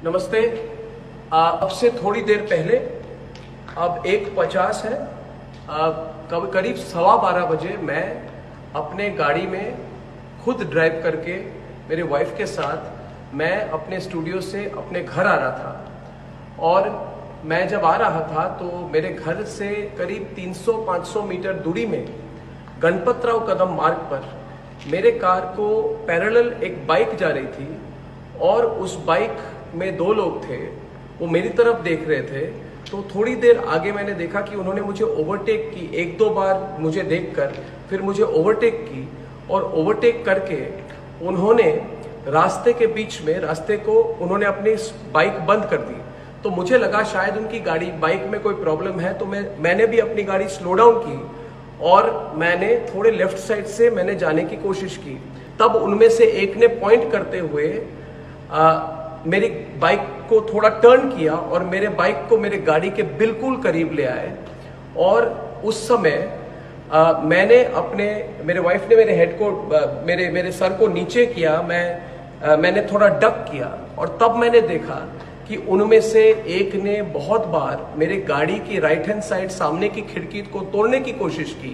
नमस्ते। अब से थोड़ी देर पहले, अब 1:50 है, करीब 12:15 बजे मैं अपने गाड़ी में खुद ड्राइव करके मेरे वाइफ के साथ मैं अपने स्टूडियो से अपने घर आ रहा था। और मैं जब आ रहा था तो मेरे घर से करीब 300-500 मीटर दूरी में गणपतराव कदम मार्ग पर मेरे कार को पैरेलल एक बाइक जा रही थी और उस बाइक में 2 लोग थे। वो मेरी तरफ देख रहे थे। तो थोड़ी देर आगे मैंने देखा कि उन्होंने मुझे ओवरटेक की। 1-2 बार मुझे देखकर फिर मुझे ओवरटेक की और ओवरटेक करके उन्होंने रास्ते के बीच में रास्ते को उन्होंने अपनी बाइक बंद कर दी। तो मुझे लगा शायद उनकी गाड़ी बाइक में कोई प्रॉब्लम है, तो मैंने भी अपनी गाड़ी स्लो डाउन की और मैंने थोड़े लेफ्ट साइड से मैंने जाने की कोशिश की। तब उनमें से एक ने पॉइंट करते हुए मेरी बाइक को थोड़ा टर्न किया और मेरे बाइक को मेरे गाड़ी के बिल्कुल करीब ले आए। और उस समय मेरे वाइफ ने मेरे हेड को मेरे सर को नीचे किया। मैंने थोड़ा डक किया और तब मैंने देखा कि उनमें से एक ने बहुत बार मेरे गाड़ी की राइट हैंड साइड सामने की खिड़की को तोड़ने की कोशिश की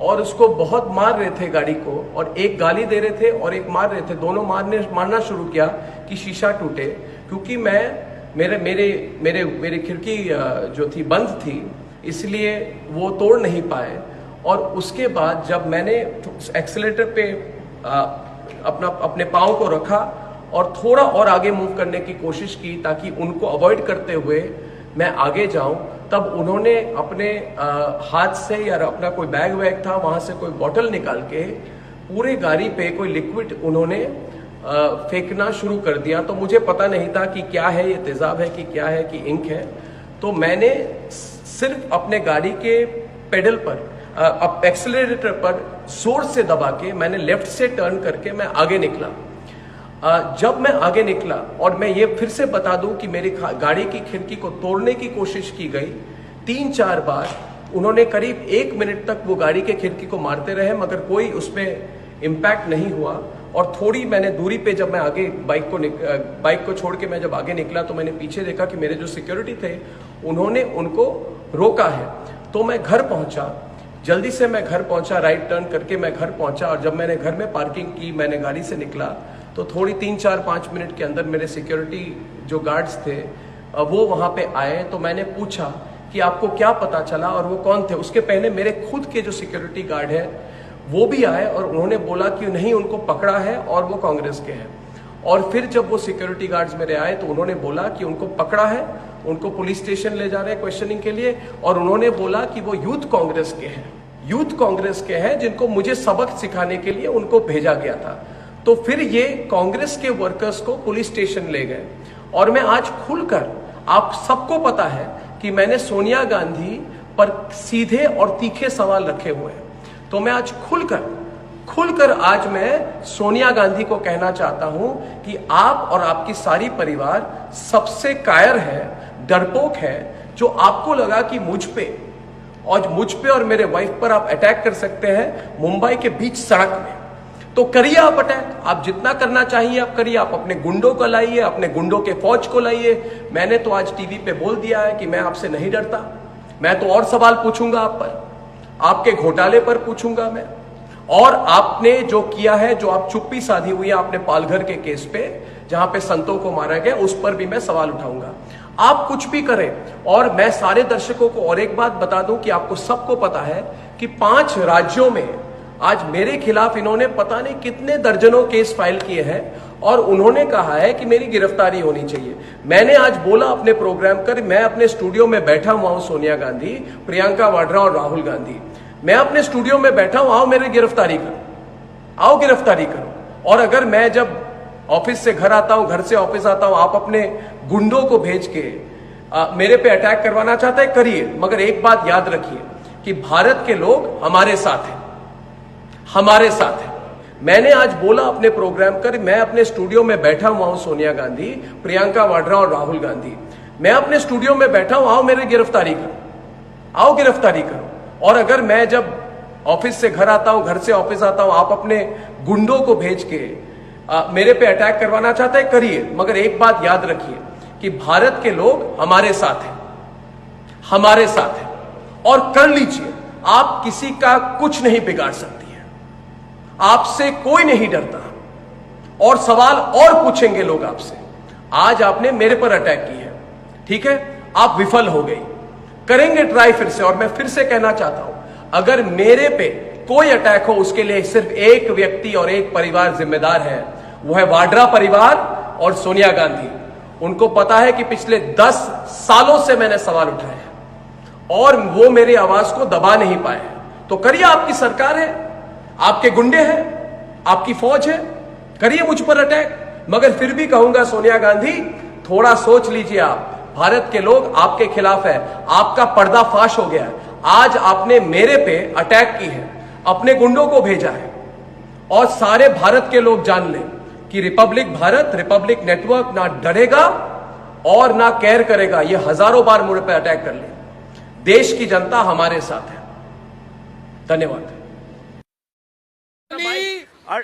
और उसको बहुत मार रहे थे गाड़ी को, और एक गाली दे रहे थे और एक मार रहे थे। दोनों मारना शुरू किया कि शीशा टूटे, क्योंकि मेरे खिड़की जो थी बंद थी, इसलिए वो तोड़ नहीं पाए। और उसके बाद जब मैंने एक्सीलेटर पे अपने पाँव को रखा और थोड़ा और आगे मूव करने की कोशिश की ताकि उनको अवॉइड करते हुए मैं आगे जाऊं, तब उन्होंने अपने हाथ से या अपना कोई बैग वैग था वहां से कोई बॉटल निकाल के पूरे गाड़ी पे कोई लिक्विड उन्होंने फेंकना शुरू कर दिया। तो मुझे पता नहीं था कि क्या है, ये तेजाब है कि क्या है कि इंक है। तो मैंने सिर्फ अपने गाड़ी के पेडल पर एक्सीलरेटर पर जोर से दबा के मैंने लेफ्ट से टर्न करके मैं आगे निकला। जब मैं आगे निकला, और मैं ये फिर से बता दूं कि मेरी गाड़ी की खिड़की को तोड़ने की कोशिश की गई 3-4 बार। उन्होंने करीब 1 मिनट तक वो गाड़ी के खिड़की को मारते रहे, मगर कोई उसमें इम्पैक्ट नहीं हुआ। और थोड़ी मैंने दूरी पे जब मैं आगे बाइक को छोड़ के मैं जब आगे निकला तो मैंने पीछे देखा कि मेरे जो सिक्योरिटी थे उन्होंने उनको रोका है। तो मैं घर पहुंचा, जल्दी से मैं घर पहुंचा, राइट टर्न करके मैं घर पहुंचा। और जब मैंने घर में पार्किंग की, मैंने गाड़ी से निकला, तो थोड़ी 3-4-5 मिनट के अंदर मेरे सिक्योरिटी जो गार्ड्स थे वो वहाँ पे आए। तो मैंने पूछा कि आपको क्या पता चला और वो कौन थे। उसके पहले मेरे खुद के जो सिक्योरिटी गार्ड है वो भी आए और उन्होंने बोला कि नहीं, उनको पकड़ा है और वो कांग्रेस के हैं। और फिर जब वो सिक्योरिटी गार्ड्स मेरे आए तो उन्होंने बोला कि उनको पकड़ा है, उनको पुलिस स्टेशन ले जा रहे हैं क्वेश्चनिंग के लिए। और उन्होंने बोला कि वो यूथ कांग्रेस के हैं, जिनको मुझे सबक सिखाने के लिए उनको भेजा गया था। तो फिर ये कांग्रेस के वर्कर्स को पुलिस स्टेशन ले गए। और मैं आज खुलकर, आप सबको पता है कि मैंने सोनिया गांधी पर सीधे और तीखे सवाल रखे हुए हैं, तो मैं आज खुलकर आज मैं सोनिया गांधी को कहना चाहता हूं कि आप और आपकी सारी परिवार सबसे कायर है, डरपोक है, जो आपको लगा कि मुझ पे और मेरे वाइफ पर आप अटैक कर सकते हैं मुंबई के बीच सड़क में। तो करिए आप अटैक, आप जितना करना चाहिए आप करिए। आप अपने गुंडों को लाइए, अपने गुंडों के फौज को लाइए। मैंने तो आज टीवी पे बोल दिया है कि मैं आपसे नहीं डरता। मैं तो और सवाल पूछूंगा आप पर, आपके घोटाले पर पूछूंगा मैं। और आपने जो किया है, जो आप चुप्पी साधी हुई है आपने पालघर के केस पे, जहां पे संतों को मारा गया, उस पर भी मैं सवाल उठाऊंगा। आप कुछ भी करें। और मैं सारे दर्शकों को और एक बात बता दूं कि आपको सबको पता है कि 5 राज्यों में आज मेरे खिलाफ इन्होंने पता नहीं कितने दर्जनों केस फाइल किए हैं और उन्होंने कहा है कि मेरी गिरफ्तारी होनी चाहिए। मैंने आज बोला अपने प्रोग्राम कर, मैं अपने स्टूडियो में बैठा हुआ हूं, सोनिया गांधी, प्रियंका वाड्रा और राहुल गांधी, मैं अपने स्टूडियो में बैठा हूं, आओ मेरी गिरफ्तारी करो, आओ गिरफ्तारी करो। और अगर मैं जब ऑफिस से घर आता हूं, घर से ऑफिस आता हूं, आप अपने गुंडों को भेज के मेरे पे अटैक करवाना चाहते हैं, करिए। मगर एक बात याद रखिए कि भारत के लोग हमारे साथ हैं। मैंने आज बोला अपने प्रोग्राम कर, मैं अपने स्टूडियो में बैठा हुआ हूं, सोनिया गांधी, प्रियंका वाड्रा और राहुल गांधी, मैं अपने स्टूडियो में बैठा हूं, आओ मेरी गिरफ्तारी करो, आओ गिरफ्तारी करो। और अगर मैं जब ऑफिस से घर आता हूं, घर से ऑफिस आता हूं, आप अपने गुंडों को भेज के मेरे पे अटैक करवाना चाहते हैं, करिए। मगर एक बात याद रखिए कि भारत के लोग हमारे साथ हैं, हमारे साथ हैं। और कर लीजिए, आप किसी का कुछ नहीं बिगाड़ सकती है, आपसे कोई नहीं डरता। और सवाल और पूछेंगे लोग आपसे। आज आपने मेरे पर अटैक की है, ठीक है, आप विफल हो गई, करेंगे ट्राई फिर से। और मैं फिर से कहना चाहता हूं, अगर मेरे पे कोई अटैक हो, उसके लिए सिर्फ एक व्यक्ति और एक परिवार जिम्मेदार है, वो है वाड्रा परिवार और सोनिया गांधी। उनको पता है कि पिछले 10 सालों से मैंने सवाल उठाए हैं और वो मेरी आवाज को दबा नहीं पाए। तो करिए, आपकी सरकार है, आपके गुंडे हैं, आपकी फौज है, करिए मुझ पर अटैक। मगर फिर भी कहूंगा, सोनिया गांधी, थोड़ा सोच लीजिए। आप, भारत के लोग आपके खिलाफ है, आपका पर्दाफाश हो गया है। आज आपने मेरे पे अटैक की है, अपने गुंडों को भेजा है, और सारे भारत के लोग जान लें कि रिपब्लिक भारत, रिपब्लिक नेटवर्क ना डरेगा और ना केयर करेगा। ये हजारों बार मुझ पे अटैक कर ले, देश की जनता हमारे साथ है। धन्यवाद।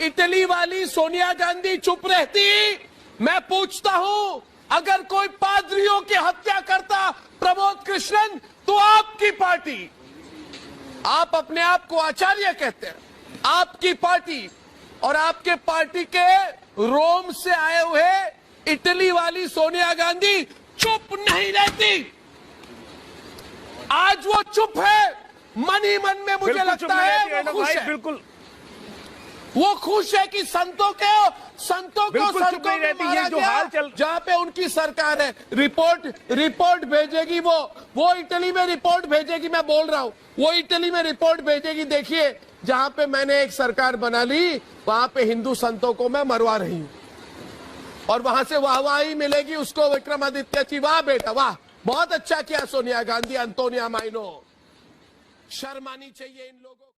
इटली वाली सोनिया गांधी चुप रहती, मैं पूछता हूं, अगर कोई पादरियों की हत्या करता प्रमोद कृष्णन, तो आपकी पार्टी, आप अपने आप को आचार्य कहते हैं, आपकी पार्टी और आपके पार्टी के रोम से आए हुए इटली वाली सोनिया गांधी चुप नहीं रहती। आज वो चुप है, मन ही मन में मुझे लगता है वो खुश है। बिल्कुल, वो खुश है कि संतों को सड़कों में मारा गया, जहां पे उनकी सरकार है। रिपोर्ट भेजेगी वो इटली में रिपोर्ट भेजेगी, मैं बोल रहा हूं, वो इटली में रिपोर्ट भेजेगी। देखिए, जहां पे मैंने एक सरकार बना ली, वहां पे हिंदू संतों को मैं मरवा रही हूं, और वहां से वाहवाही मिलेगी उसको, विक्रमादित्य जी, वाह बेटा वाह, बहुत अच्छा किया सोनिया गांधी, अंतोनिया माइनो। शर्म आनी चाहिए इन लोगों को।